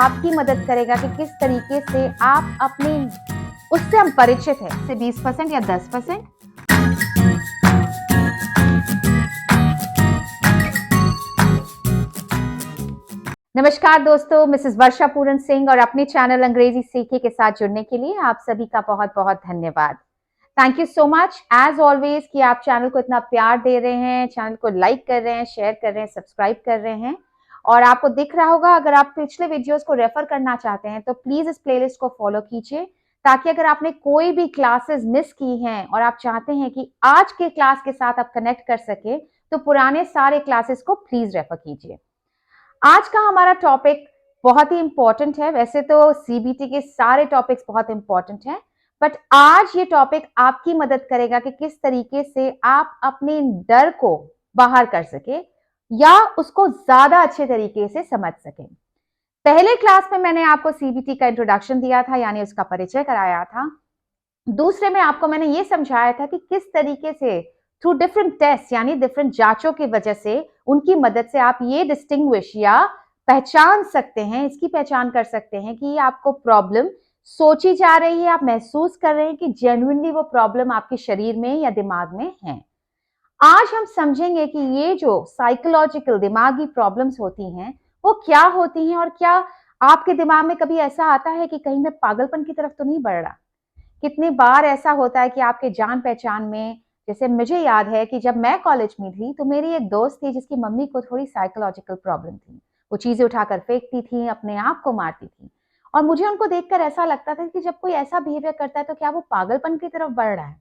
आपकी मदद करेगा कि किस तरीके से आप अपने उससे हम परिचित हैं से 20% या 10%। नमस्कार दोस्तों, मिसेस वर्षा पूरन सिंह और अपने चैनल अंग्रेजी सीखे के साथ जुड़ने के लिए आप सभी का बहुत बहुत धन्यवाद। Thank you so much as always कि आप चैनल को इतना प्यार दे रहे हैं, चैनल को लाइक कर रहे हैं, शेयर कर रहे हैं, सब्सक्राइब कर रहे हैं। और आपको दिख रहा होगा, अगर आप पिछले वीडियोस को रेफर करना चाहते हैं तो प्लीज इस प्लेलिस्ट को फॉलो कीजिए, ताकि अगर आपने कोई भी क्लासेस मिस की हैं और आप चाहते हैं कि आज के क्लास के साथ आप कनेक्ट कर सके, तो पुराने सारे क्लासेस को प्लीज रेफर कीजिए। आज का हमारा टॉपिक बहुत ही इंपॉर्टेंट है। वैसे तो सीबीटी के सारे टॉपिक्स बहुत इंपॉर्टेंट हैं, बट आज ये टॉपिक आपकी मदद करेगा कि किस तरीके से आप अपने डर को बाहर कर सके या उसको ज्यादा अच्छे तरीके से समझ सके। पहले क्लास में मैंने आपको सीबीटी का इंट्रोडक्शन दिया था, यानी उसका परिचय कराया था। दूसरे में आपको मैंने ये समझाया था कि किस तरीके से थ्रू डिफरेंट टेस्ट यानी डिफरेंट जांचों की वजह से उनकी मदद से आप ये डिस्टिंग्विश या पहचान सकते हैं, इसकी पहचान कर सकते हैं कि आपको प्रॉब्लम सोची जा रही है, आप महसूस कर रहे हैं कि जेन्युइनली वो प्रॉब्लम आपके शरीर में या दिमाग में है। आज हम समझेंगे कि ये जो साइकोलॉजिकल दिमागी प्रॉब्लम्स होती हैं वो क्या होती हैं, और क्या आपके दिमाग में कभी ऐसा आता है कि कहीं मैं पागलपन की तरफ तो नहीं बढ़ रहा। कितनी बार ऐसा होता है कि आपके जान पहचान में, जैसे मुझे याद है कि जब मैं कॉलेज में थी तो मेरी एक दोस्त थी जिसकी मम्मी को थोड़ी साइकोलॉजिकल प्रॉब्लम थी। वो चीजें उठाकर फेंकती थी, अपने आप को मारती थी, और मुझे उनको देखकर ऐसा लगता था कि जब कोई ऐसा बिहेवियर करता है तो क्या वो पागलपन की तरफ बढ़ रहा है।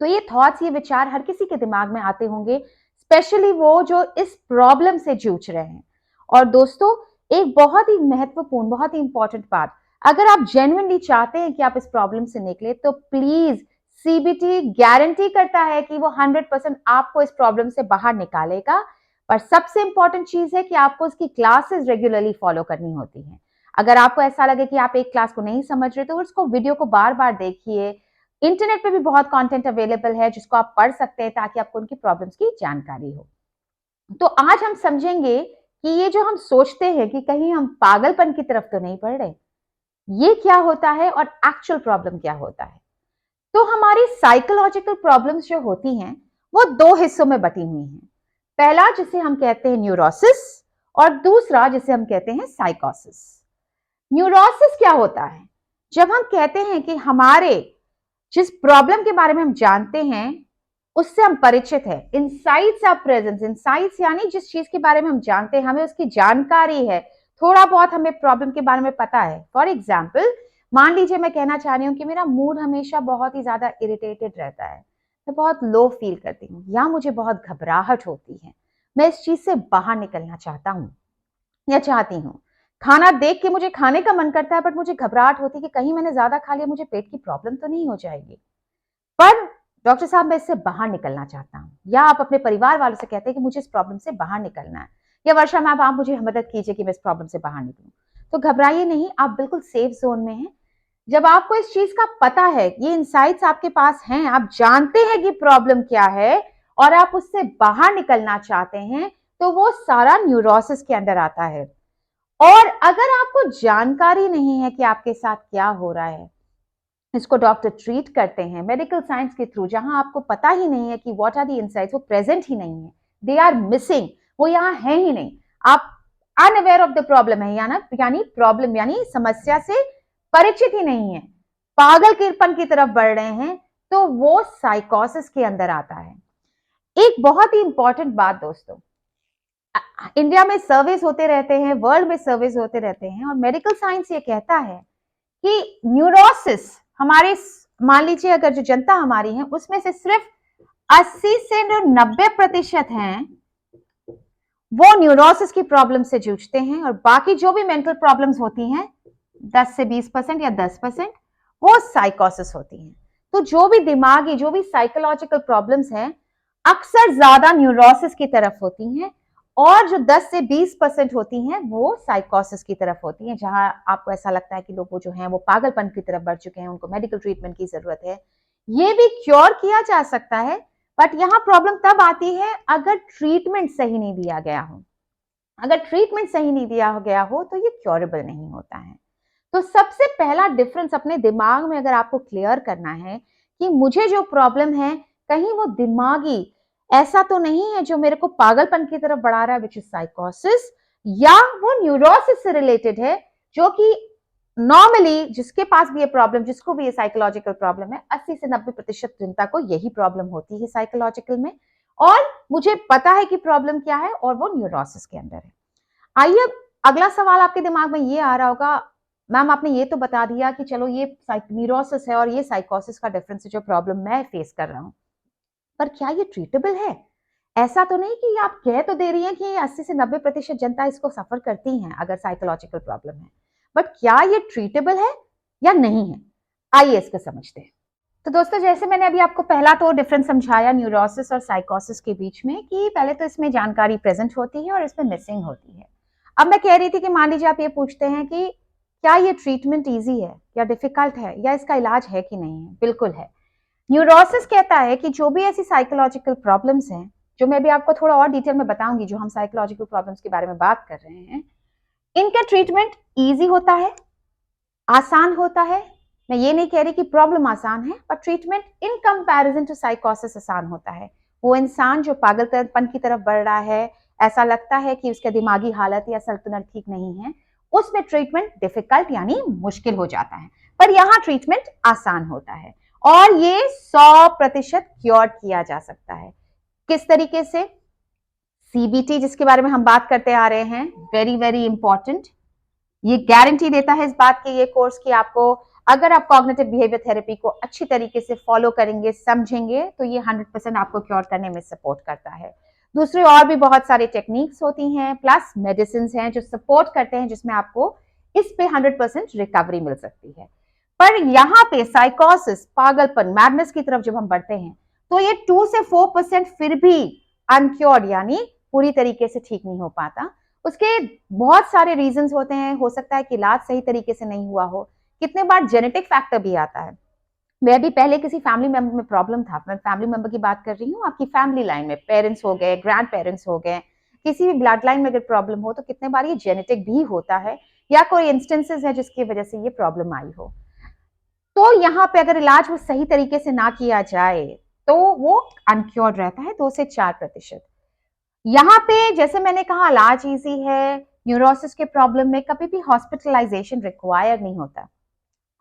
तो ये थॉट्स, ये विचार हर किसी के दिमाग में आते होंगे, स्पेशली वो जो इस प्रॉब्लम से जूझ रहे हैं। और दोस्तों, एक बहुत ही महत्वपूर्ण, बहुत ही इंपॉर्टेंट बात, अगर आप जेन्युइनली चाहते हैं कि आप इस प्रॉब्लम से निकले तो प्लीज, सीबीटी गारंटी करता है कि वो 100% आपको इस प्रॉब्लम से बाहर निकालेगा। पर सबसे इंपॉर्टेंट चीज है कि आपको उसकी क्लासेस रेगुलरली फॉलो करनी होती हैं। अगर आपको ऐसा लगे कि आप एक क्लास को नहीं समझ रहे तो उसको वीडियो को बार बार देखिए। इंटरनेट पे भी बहुत कंटेंट अवेलेबल है जिसको आप पढ़ सकते हैं, ताकि आपको उनकी प्रॉब्लम्स की जानकारी हो। तो आज हम समझेंगे कि ये जो हम सोचते हैं कि कहीं हम पागलपन की तरफ तो नहीं बढ़ रहे, ये क्या होता है और एक्चुअल प्रॉब्लम क्या होता है। तो हमारी साइकोलॉजिकल प्रॉब्लम्स जो होती हैं वो दो हिस्सों में बटी हुई हैं। पहला जिसे हम कहते हैं न्यूरोसिस, और दूसरा जिसे हम कहते हैं साइकोसिस। न्यूरोसिस क्या होता है? जब हम कहते हैं कि हमारे जिस प्रॉब्लम के बारे में हम जानते हैं उससे हम परिचित है, इनसाइट्स आर प्रेजेंट। इनसाइट्स यानी जिस चीज के बारे में हम जानते हैं, हमें उसकी जानकारी है, थोड़ा बहुत हमें प्रॉब्लम के बारे में पता है। फॉर एग्जाम्पल, मान लीजिए मैं कहना चाह रही हूँ कि मेरा मूड हमेशा बहुत ही ज्यादा इरिटेटेड रहता है, मैं बहुत लो फील करती हूँ या मुझे बहुत घबराहट होती है, मैं इस चीज से बाहर निकलना चाहता हूँ या चाहती हूँ। खाना देख के मुझे खाने का मन करता है, बट मुझे घबराहट होती है कि कहीं मैंने ज्यादा खा लिया, मुझे पेट की प्रॉब्लम तो नहीं हो जाएगी। पर डॉक्टर साहब, मैं इससे बाहर निकलना चाहता हूँ। या आप अपने परिवार वालों से कहते हैं कि मुझे इस प्रॉब्लम से बाहर निकलना है, या वर्षा मैम आप मुझे मदद कीजिए कि मैं इस प्रॉब्लम से बाहर निकलूं। तो घबराइए नहीं, आप बिल्कुल सेफ जोन में हैं। जब आपको इस चीज का पता है, ये इनसाइट्स आपके पास हैं, आप जानते हैं कि प्रॉब्लम क्या है और आप उससे बाहर निकलना चाहते हैं, तो वो सारा न्यूरोसिस के अंदर आता है। और अगर आपको जानकारी नहीं है कि आपके साथ क्या हो रहा है, इसको डॉक्टर ट्रीट करते हैं मेडिकल साइंस के थ्रू, जहां आपको पता ही नहीं है कि व्हाट आर दी इनसाइट्स, वो प्रेजेंट ही नहीं है, दे आर मिसिंग, वो यहाँ है ही नहीं, आप अनअवेयर ऑफ द प्रॉब्लम है, यानी प्रॉब्लम यानी समस्या से परिचित ही नहीं है, पागल किरपन की तरफ बढ़ रहे हैं, तो वो साइकोसिस के अंदर आता है। एक बहुत ही इंपॉर्टेंट बात दोस्तों, इंडिया में सर्वेस होते रहते हैं, वर्ल्ड में सर्वेस होते रहते हैं, और मेडिकल साइंस ये कहता है कि न्यूरोसिस हमारे, मान लीजिए अगर जो जनता हमारी है उसमें से सिर्फ 80 से 90% हैं वो न्यूरोसिस की प्रॉब्लम से जूझते हैं, और बाकी जो भी मेंटल प्रॉब्लम्स होती हैं 10 से 20% या 10% वो साइकोसिस होती हैं। तो जो भी दिमागी, जो भी साइकोलॉजिकल प्रॉब्लम्स हैं, अक्सर ज्यादा न्यूरोसिस की तरफ होती हैं, और जो 10 से 20% होती हैं वो साइकोसिस की तरफ होती हैं, जहां आपको ऐसा लगता है कि लोग जो हैं वो पागलपन की तरफ बढ़ चुके हैं, उनको मेडिकल ट्रीटमेंट की जरूरत है। ये भी क्योर किया जा सकता है, बट यहाँ प्रॉब्लम तब आती है अगर ट्रीटमेंट सही नहीं दिया गया हो। अगर ट्रीटमेंट सही नहीं दिया गया हो तो ये क्योरेबल नहीं होता है। तो सबसे पहला डिफरेंस अपने दिमाग में अगर आपको क्लियर करना है कि मुझे जो प्रॉब्लम है कहीं वो दिमागी ऐसा तो नहीं है जो मेरे को पागलपन की तरफ बढ़ा रहा है, विच इज साइकोसिस, या वो न्यूरोसिस से रिलेटेड है, जो कि नॉर्मली जिसके पास भी ये प्रॉब्लम, जिसको भी ये साइकोलॉजिकल प्रॉब्लम है, 80 से 90% जनता को यही प्रॉब्लम होती है साइकोलॉजिकल में, और मुझे पता है कि प्रॉब्लम क्या है और वो न्यूरोसिस के अंदर है। आइए, अगला सवाल आपके दिमाग में ये आ रहा होगा, मैम आपने ये तो बता दिया कि चलो ये न्यूरोसिस है और ये साइकोसिस का डिफरेंस है जो प्रॉब्लम मैं फेस कर रहा हूं, पर क्या ये ट्रीटेबल है? ऐसा तो नहीं कि आप कह तो दे रही हैं कि 80 से 90% जनता इसको सफर करती हैं अगर साइकोलॉजिकल प्रॉब्लम है, बट क्या ये ट्रीटेबल है या नहीं है? आइए इसको समझते हैं। तो दोस्तों, जैसे मैंने अभी आपको पहला तो डिफरेंस समझाया न्यूरोसिस और साइकोसिस के बीच में, कि पहले तो इसमें जानकारी प्रेजेंट होती है और इसमें मिसिंग होती है। अब मैं कह रही थी कि मान लीजिए आप ये पूछते हैं कि क्या ये ट्रीटमेंट इजी है या डिफिकल्ट है या इसका इलाज है कि नहीं है? बिल्कुल है। न्यूरोसिस कहता है कि जो भी ऐसी साइकोलॉजिकल प्रॉब्लम्स हैं, जो मैं भी आपको थोड़ा और डिटेल में बताऊंगी, जो हम साइकोलॉजिकल प्रॉब्लम्स के बारे में बात कर रहे हैं, इनका ट्रीटमेंट इजी होता है, आसान होता है। मैं ये नहीं कह रही कि प्रॉब्लम आसान है, पर ट्रीटमेंट इन कंपैरिजन टू साइकोसिस आसान होता है। वो इंसान जो पागलपन की तरफ बढ़ रहा है, ऐसा लगता है कि उसका दिमागी हालत या संतुलन ठीक नहीं है, उसमें ट्रीटमेंट डिफिकल्ट यानी मुश्किल हो जाता है, पर यहाँ ट्रीटमेंट आसान होता है और ये 100% क्योर किया जा सकता है। किस तरीके से? सीबीटी जिसके बारे में हम बात करते आ रहे हैं, वेरी वेरी इंपॉर्टेंट, ये गारंटी देता है इस बात की ये कोर्स कि आपको, अगर आप कॉग्निटिव बिहेवियर थेरेपी को अच्छी तरीके से फॉलो करेंगे, समझेंगे, तो ये 100% आपको क्योर करने में सपोर्ट करता है। दूसरी और भी बहुत सारी टेक्निक्स होती हैं, प्लस मेडिसिन हैं जो सपोर्ट करते हैं, जिसमें आपको इस पे 100% रिकवरी मिल सकती है। पर यहाँ पे साइकोसिस, पागलपन, मैडनेस की तरफ जब हम बढ़ते हैं, तो ये 2 से 4% फिर भी अनक्योर्ड यानी पूरी तरीके से ठीक नहीं हो पाता। उसके बहुत सारे रीजंस होते हैं, हो सकता है कि इलाज सही तरीके से नहीं हुआ हो, कितने बार जेनेटिक फैक्टर भी आता है। मैं भी पहले किसी फैमिली मेंबर में प्रॉब्लम था, मैं फैमिली मेंबर की बात कर रही हूँ, आपकी फैमिली लाइन में पेरेंट्स हो गए, ग्रैंड पेरेंट्स हो गए, किसी भी ब्लड लाइन में अगर प्रॉब्लम हो तो कितने बार ये जेनेटिक भी होता है, या कोई इंस्टेंसेस है जिसकी वजह से ये प्रॉब्लम आई हो। तो यहाँ पे अगर इलाज वो सही तरीके से ना किया जाए तो वो अनक्योर्ड रहता है 2 से 4%। यहाँ पे जैसे मैंने कहा, इलाज इजी है। न्यूरोसिस के प्रॉब्लम में कभी भी हॉस्पिटलाइजेशन रिक्वायर नहीं होता।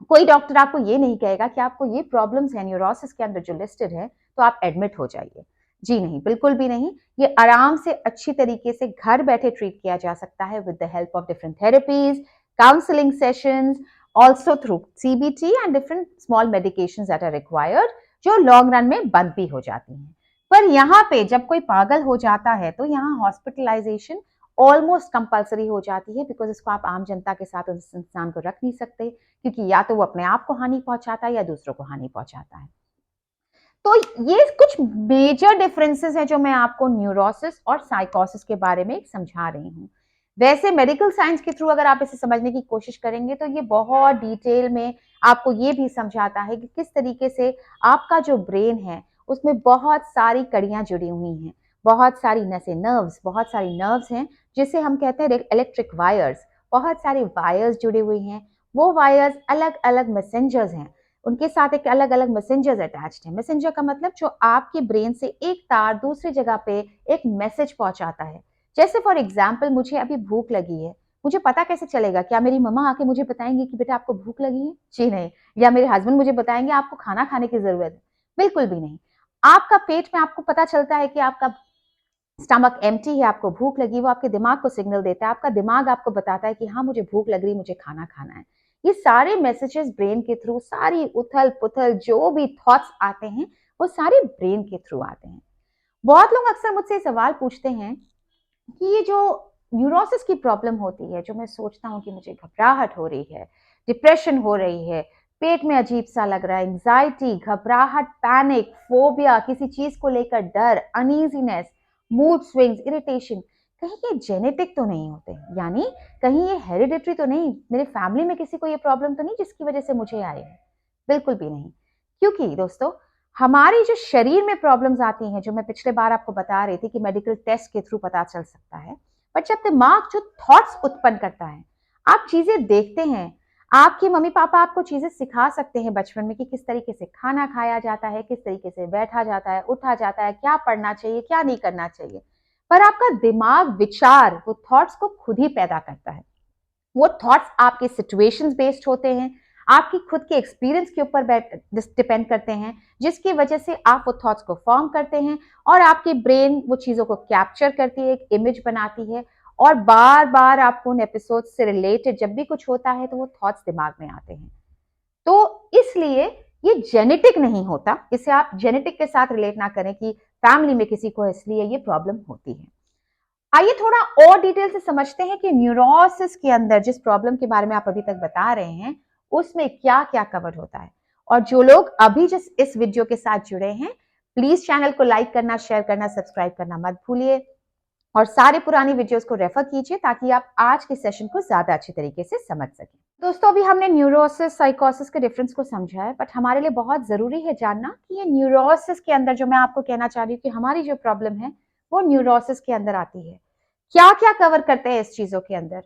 कोई डॉक्टर आपको ये नहीं कहेगा कि आपको ये प्रॉब्लम्स है न्यूरोसिस के अंदर जो लिस्टेड है, तो आप एडमिट हो जाइए। जी नहीं, बिल्कुल भी नहीं। ये आराम से अच्छी तरीके से घर बैठे ट्रीट किया जा सकता है with the help of different therapies, counselling sessions, also through CBT and different small medications that are required, जो लॉन्ग रन में बंद भी हो जाती हैं। पर यहाँ पे जब कोई पागल हो जाता है तो यहाँ हॉस्पिटलाइजेशन ऑलमोस्ट कंपलसरी हो जाती है, बिकॉज इसको आप आम जनता के साथ उस इंसान को रख नहीं सकते, क्योंकि या तो वो अपने आप को हानि पहुंचाता है या दूसरों को हानि पहुंचाता है। तो ये कुछ मेजर डिफरेंसेस हैं जो मैं आपको न्यूरोसिस और साइकोसिस के बारे में समझा रही हूँ। वैसे मेडिकल साइंस के थ्रू अगर आप इसे समझने की कोशिश करेंगे तो ये बहुत डिटेल में आपको ये भी समझाता है कि किस तरीके से आपका जो ब्रेन है उसमें बहुत सारी कड़ियां जुड़ी हुई हैं, बहुत सारी नसें, बहुत सारी नर्व्स हैं जिसे हम कहते हैं इलेक्ट्रिक वायर्स, बहुत सारी वायर्स जुड़ी हुई हैं। वो वायर्स अलग अलग मैसेंजर्स हैं, उनके साथ एक अलग अलग मैसेंजर्स अटैच्ड है। मैसेंजर का मतलब जो आपके ब्रेन से एक तार दूसरी जगह पे एक मैसेज पहुंचाता है। जैसे फॉर एग्जाम्पल, मुझे अभी भूख लगी है, मुझे पता कैसे चलेगा? क्या मेरी मम्मा आके मुझे बताएंगे कि बेटा आपको भूख लगी है? जी नहीं। या मेरे हस्बैंड मुझे बताएंगे आपको खाना खाने की जरूरत है? बिल्कुल भी नहीं। आपका पेट में आपको पता चलता है कि आपका स्टमक एम्प्टी है, आपको भूख लगी, वो आपके दिमाग को सिग्नल देता है, आपका दिमाग आपको बताता है कि हाँ मुझे भूख लग रही, मुझे खाना खाना है। ये सारे मैसेजेस ब्रेन के थ्रू, सारी उथल पुथल जो भी थॉट्स आते हैं वो सारे ब्रेन के थ्रू आते हैं। बहुत लोग अक्सर मुझसे सवाल पूछते हैं कि ये जो न्यूरोसिस की प्रॉब्लम होती है, जो मैं सोचता हूँ कि मुझे घबराहट हो रही है, डिप्रेशन हो रही है, पेट में अजीब सा लग रहा है, एंजाइटी, घबराहट, पैनिक, फोबिया, किसी चीज को लेकर डर, अनईजीनेस, मूड स्विंग्स, इरिटेशन, कहीं ये जेनेटिक तो नहीं होते? यानी कहीं ये हेरिडिटरी तो नहीं, मेरे फैमिली में किसी को ये प्रॉब्लम तो नहीं जिसकी वजह से मुझे आई है? बिल्कुल भी नहीं। क्योंकि दोस्तों, हमारी जो शरीर में प्रॉब्लम्स आती हैं, जो मैं पिछले बार आपको बता रही थी कि मेडिकल टेस्ट के थ्रू पता चल सकता है, बट जब दिमाग जो थॉट्स उत्पन्न करता है, आप चीजें देखते हैं, आपके मम्मी पापा आपको चीजें सिखा सकते हैं बचपन में कि किस तरीके से खाना खाया जाता है, किस तरीके से बैठा जाता है, उठा जाता है, क्या पढ़ना चाहिए, क्या नहीं करना चाहिए, पर आपका दिमाग विचार वो थॉट्स को खुद ही पैदा करता है। वो थॉट्स आपके सिचुएशंस बेस्ड होते हैं, आपकी खुद के एक्सपीरियंस के ऊपर डिपेंड करते हैं, जिसकी वजह से आप वो थॉट्स को फॉर्म करते हैं और आपकी ब्रेन वो चीजों को कैप्चर करती है, एक इमेज बनाती है और बार बार आपको उन एपिसोड से रिलेटेड जब भी कुछ होता है तो वो थॉट्स दिमाग में आते हैं। तो इसलिए ये जेनेटिक नहीं होता, इसे आप जेनेटिक के साथ रिलेट ना करें कि फैमिली में किसी को इसलिए ये प्रॉब्लम होती है। आइए थोड़ा और डिटेल से समझते हैं कि न्यूरोसिस के अंदर जिस प्रॉब्लम के बारे में आप अभी तक बता रहे हैं उसमें क्या क्या कवर होता है। और जो लोग अभी जिस इस वीडियो के साथ जुड़े हैं, प्लीज चैनल को लाइक करना, शेयर करना, सब्सक्राइब करना मत भूलिए और सारे पुरानी वीडियोस को रेफर कीजिए ताकि आप आज के सेशन को ज्यादा अच्छी तरीके से समझ सकें। दोस्तों, अभी हमने न्यूरोसिस साइकोसिस के डिफरेंस को समझा है, बट हमारे लिए बहुत जरूरी है जानना कि ये न्यूरोसिस के अंदर जो मैं आपको कहना चाह रही हूँ कि हमारी जो प्रॉब्लम है वो न्यूरोसिस के अंदर आती है। क्या क्या कवर करते हैं इस चीजों के अंदर?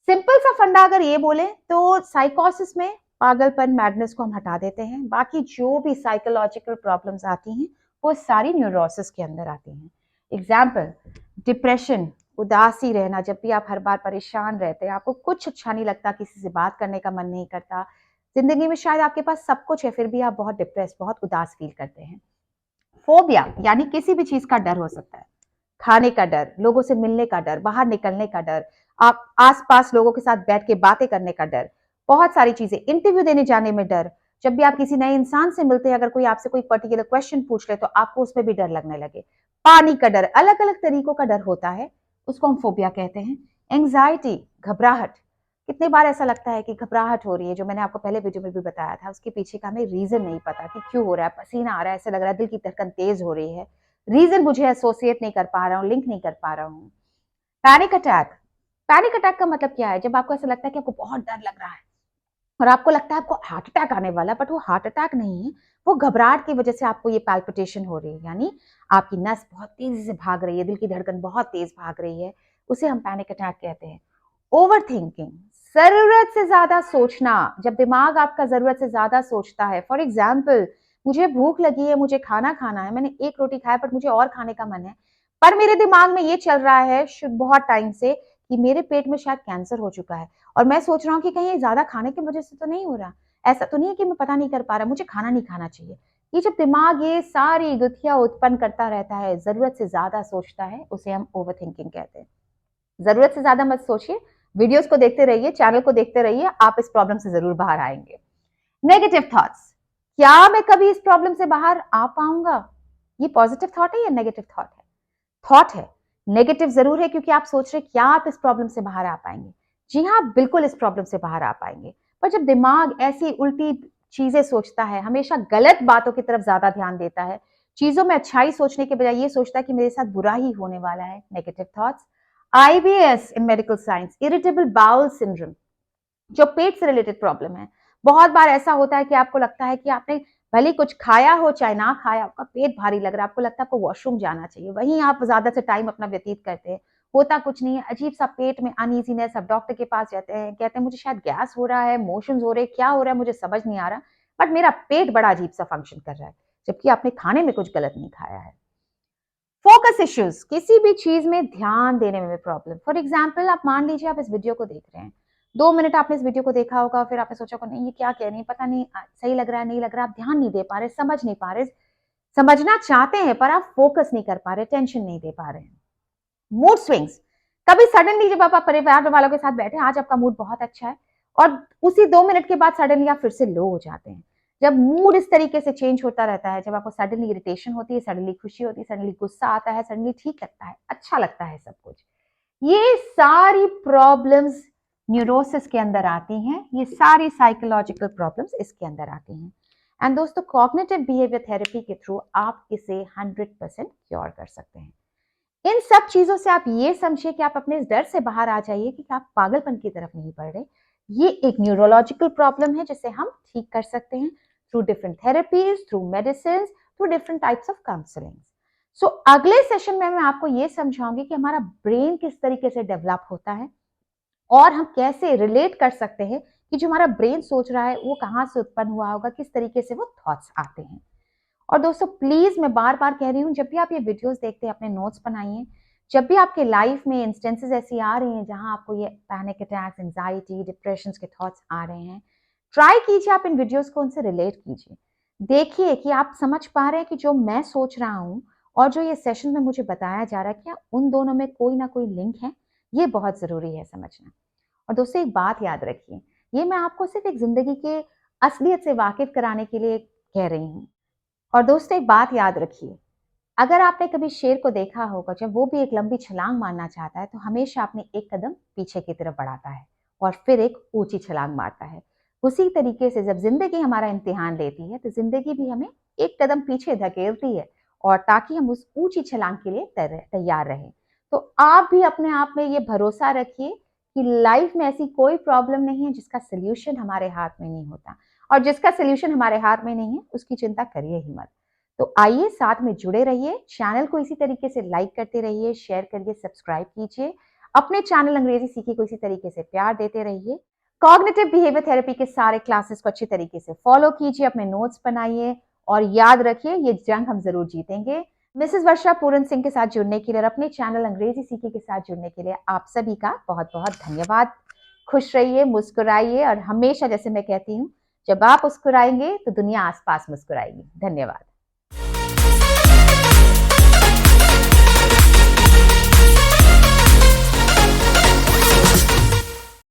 सिंपल सा फंडा अगर ये बोले तो साइकोसिस में पागलपन, मैडनेस को हम हटा देते हैं। बाकी जो भी साइकोलॉजिकल प्रॉब्लम्स आती हैं वो सारी न्यूरोसिस के अंदर आती हैं। एग्जाम्पल, डिप्रेशन, उदासी रहना, जब भी आप हर बार परेशान रहते हैं, आपको कुछ अच्छा नहीं लगता, किसी से बात करने का मन नहीं करता, जिंदगी में शायद आपके पास सब कुछ है फिर भी आप बहुत डिप्रेस, बहुत उदास फील करते हैं। फोबिया यानी किसी भी चीज का डर हो सकता है, खाने का डर, लोगों से मिलने का डर, बाहर निकलने का डर, आप आसपास लोगों के साथ बैठ के बातें करने का डर, बहुत सारी चीजें, इंटरव्यू देने जाने में डर, जब भी आप किसी नए इंसान से मिलते हैं, अगर कोई आपसे कोई पर्टिकुलर क्वेश्चन पूछ ले तो आपको उसमें भी डर लगने लगे, पानी का डर, अलग अलग तरीकों का डर होता है, उसको हम फोबिया कहते हैं। एंग्जाइटी, घबराहट, कितनी बार ऐसा लगता है कि घबराहट हो रही है, जो मैंने आपको पहले वीडियो में भी बताया था, उसके पीछे का हमें रीजन नहीं पता कि क्यों हो रहा है, पसीना आ रहा है, ऐसा लग रहा है दिल की धड़कन तेज हो रही है, रीजन मुझे एसोसिएट नहीं कर पा रहा हूँ, लिंक नहीं कर पा रहा हूँ। पैनिक अटैक, पैनिक अटैक का मतलब क्या है? जब आपको ऐसा लगता है कि आपको बहुत डर लग रहा है और आपको लगता है आपको हार्ट अटैक आने वाला है, बट वो हार्ट अटैक नहीं है, वो घबराहट की वजह से आपको ये पैल्पिटेशन हो रही है, यानी आपकी नस बहुत तेजी से भाग रही है, दिल की धड़कन बहुत तेज भाग रही है, उसे हम पैनिक अटैक कहते हैं। ओवर थिंकिंग, जरूरत से ज्यादा सोचना, जब दिमाग आपका जरूरत से ज्यादा सोचता है, फॉर एग्जाम्पल, मुझे भूख लगी है, मुझे खाना खाना है, मैंने एक रोटी खाया बट मुझे और खाने का मन है, पर मेरे दिमाग में ये चल रहा है बहुत टाइम से कि मेरे पेट में शायद कैंसर हो चुका है और मैं सोच रहा हूँ कि कहीं ज्यादा खाने की वजह से तो नहीं हो रहा, ऐसा तो नहीं है कि मैं पता नहीं कर पा रहा, मुझे खाना नहीं खाना चाहिए। ये जब दिमाग ये सारी गुत्थियां उत्पन्न करता रहता है, जरूरत से ज्यादा सोचता है, उसे हम ओवर थिंकिंग कहते हैं। जरूरत से ज्यादा मत सोचिए, वीडियोस को देखते रहिए, चैनल को देखते रहिए, आप इस प्रॉब्लम से जरूर बाहर आएंगे। नेगेटिव थॉट्स, क्या मैं कभी इस प्रॉब्लम से बाहर आ पाऊंगा? ये पॉजिटिव थॉट है या नेगेटिव थॉट है? थॉट है। नेगेटिव जरूर है क्योंकि आप सोच रहे क्या आप इस प्रॉब्लम से बाहर आ पाएंगे। जी हाँ, बिल्कुल इस प्रॉब्लम से बाहर आ पाएंगे। पर जब दिमाग ऐसी उल्टी चीजें सोचता है, हमेशा गलत बातों की तरफ ज्यादा ध्यान देता है, चीजों में अच्छाई सोचने के बजाय ये सोचता है कि मेरे साथ बुरा ही होने वाला है, नेगेटिव थॉट्स। IBS इन medical science, irritable bowel syndrome, जो पेट से रिलेटेड प्रॉब्लम है। बहुत बार ऐसा होता है कि आपको लगता है कि आपने भले कुछ खाया हो चाहे ना खाया, आपका पेट भारी लग रहा है, आपको लगता है आपको वॉशरूम जाना चाहिए, वहीं आप ज्यादा से टाइम अपना व्यतीत करते हैं, होता कुछ नहीं है, अजीब सा पेट में अनईजीनेस, आप डॉक्टर के पास जाते हैं, कहते हैं मुझे शायद गैस हो रहा है, मोशंस हो रहे हैं, क्या हो रहा है मुझे समझ नहीं आ रहा, बट मेरा पेट बड़ा अजीब सा फंक्शन कर रहा है, जबकि आपने खाने में कुछ गलत नहीं खाया है। फोकस इश्यूज, किसी भी चीज में ध्यान देने में प्रॉब्लम। फॉर एग्जाम्पल, आप मान लीजिए आप इस वीडियो को देख रहे हैं, 2 मिनट आपने इस वीडियो को देखा होगा, फिर आपने सोचा नहीं ये क्या कह रही है, पता नहीं सही लग रहा है नहीं लग रहा, आप ध्यान नहीं दे पा रहे, समझ नहीं पा रहे, समझना चाहते हैं पर आप फोकस नहीं कर पा रहे, टेंशन नहीं दे पा रहे हैं। मूड स्विंग्स, कभी सडनली जब आप परिवार वालों के साथ बैठे, आज आपका मूड बहुत अच्छा है और उसी 2 मिनट के बाद सडनली आप फिर से लो हो जाते हैं। जब मूड इस तरीके से चेंज होता रहता है, जब आपको सडनली इरिटेशन होती है, सडनली खुशी होती है, सडनली गुस्सा आता है, सडनली ठीक लगता है, अच्छा लगता है सब कुछ, ये सारी प्रॉब्लम्स न्यूरोसिस के अंदर आती हैं, ये सारी साइकोलॉजिकल प्रॉब्लम्स इसके अंदर आती हैं। एंड दोस्तों, कॉग्निटिव बिहेवियर थेरेपी के थ्रू आप इसे 100% क्योर कर सकते हैं। इन सब चीजों से आप ये समझिए कि आप अपने इस डर से बाहर आ जाइए कि आप पागलपन की तरफ नहीं बढ़ रहे, ये एक न्यूरोलॉजिकल प्रॉब्लम है जिसे हम ठीक कर सकते हैं through different therapies, through medicine, through different types of counselling. So अगले सेशन में मैं आपको ये समझाऊंगी कि हमारा ब्रेन किस तरीके से डेवलप होता है और हम कैसे रिलेट कर सकते हैं कि जो हमारा ब्रेन सोच रहा है वो कहाँ से उत्पन्न हुआ होगा, किस तरीके से वो थॉट्स आते हैं। और दोस्तों प्लीज मैं बार बार कह रही हूँ, जब भी आप ये वीडियोस देखते हैं अपने नोट्स बनाइए। जब भी आपके लाइफ में इंस्टेंसेस ऐसी आ रही हैं जहां आपको ये पैनिक अटैक्स, एंजाइटी, डिप्रेशन के थॉट्स आ रहे हैं, ट्राई कीजिए आप इन वीडियोस को उनसे रिलेट कीजिए। देखिए कि आप समझ पा रहे हैं कि जो मैं सोच रहा हूँ और जो ये सेशन में मुझे बताया जा रहा है, क्या उन दोनों में कोई ना कोई लिंक है। ये बहुत जरूरी है समझना। और दोस्तों एक बात याद रखिए, ये मैं आपको सिर्फ एक जिंदगी के असलियत से वाकिफ कराने के लिए कह रही हूँ। और दोस्तों एक बात याद रखिए, अगर आपने कभी शेर को देखा होगा जब वो भी एक लंबी छलांग मारना चाहता है तो हमेशा अपने एक कदम पीछे की तरफ बढ़ाता है और फिर एक ऊंची छलांग मारता है। उसी तरीके से जब जिंदगी हमारा इम्तिहान लेती है तो जिंदगी भी हमें एक कदम पीछे धकेलती है, और ताकि हम उस ऊंची छलांग के लिए तैयार रहें। तो आप भी अपने आप में ये भरोसा रखिए कि लाइफ में ऐसी कोई प्रॉब्लम नहीं है जिसका सोल्यूशन हमारे हाथ में नहीं होता, और जिसका सोल्यूशन हमारे हाथ में नहीं है उसकी चिंता करिए ही मत। तो आइए साथ में जुड़े रहिए, चैनल को इसी तरीके से लाइक करते रहिए, शेयर करिए, सब्सक्राइब कीजिए। अपने चैनल अंग्रेजी सीखिए को इसी तरीके से प्यार देते रहिए। कॉग्निटिव बिहेवियर थेरेपी के सारे क्लासेस को अच्छी तरीके से फॉलो कीजिए, अपने नोट्स बनाइए, और याद रखिए ये जंग हम जरूर जीतेंगे। मिसेस वर्षा पूरन सिंह के साथ जुड़ने के लिए और अपने चैनल अंग्रेजी सीखिए के साथ जुड़ने के लिए आप सभी का बहुत बहुत धन्यवाद। खुश रहिए, मुस्कुराइए, और हमेशा जैसे मैं कहती हूँ, जब आप मुस्कुराएंगे तो दुनिया आसपास मुस्कुराएगी। धन्यवाद।